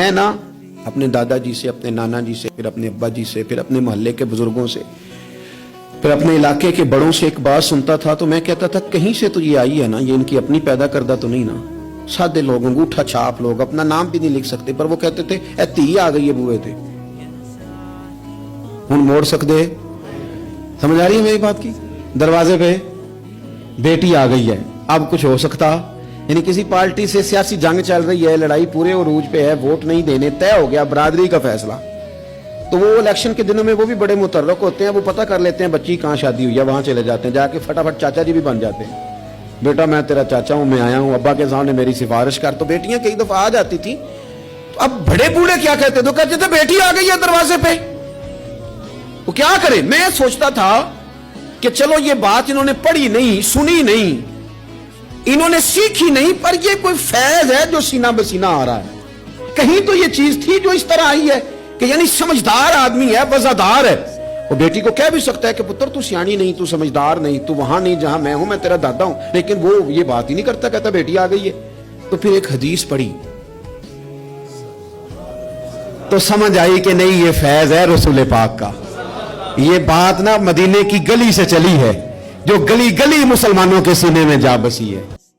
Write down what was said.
मैं ना अपने दादाजी से, अपने नाना जी से, फिर अपने अब्बा जी से, फिर अपने मोहल्ले के बुजुर्गों से, फिर अपने इलाके के बड़ों से एक बात सुनता था तो मैं कहता था कहीं से तो ये आई है ना, ये इनकी अपनी पैदा करदा तो नहीं ना। सादे लोग, अंगूठा छाप लोग, अपना नाम भी नहीं लिख सकते, पर वो कहते थे ए धी आ गई है बूहे थे, हुण मोड़ सकते। समझ आ रही है मेरी बात की? दरवाजे पे बेटी आ गई है, अब कुछ हो सकता। यानी किसी पार्टी से सियासी जंग चल रही है, लड़ाई पूरे उरूज पे है, वोट नहीं देने, तय हो गया, बरादरी का फैसला। तो वो इलेक्शन के दिनों में वो भी बड़े मुतर्रक होते हैं, वो पता कर लेते हैं बच्ची कहाँ शादी हुई है, वहां चले जाते हैं, जाके फटाफट चाचा जी भी बन जाते हैं। बेटा मैं तेरा चाचा हूं, मैं आया हूं, अब्बा के सामने मेरी सिफारिश कर। तो बेटियां कई दफा आ जाती थी। तो अब बड़े बूढ़े क्या कहते तो कहते थे बेटी आ गई है दरवाजे पे, वो क्या करे। मैं सोचता था कि चलो ये बात इन्होंने पढ़ी नहीं, सुनी नहीं, इन्होंने सीखी नहीं, पर ये कोई फैज है जो सीना बसीना आ रहा है। कहीं तो ये चीज थी जो इस तरह आई है कि यानी समझदार आदमी है, वफादार है। वो बेटी को कह भी सकता है कि पुत्र तू सियानी नहीं, तू समझदार नहीं, तू वहां नहीं जहां मैं हूं, मैं तेरा दादा हूं, लेकिन वो ये बात ही नहीं करता, कहता बेटी आ गई है। तो फिर एक हदीस पढ़ी तो समझ आई कि नहीं ये फैज है रसूल पाक का। ये बात ना मदीने की गली से चली है, जो गली गली मुसलमानों के सीने में जा बसी है।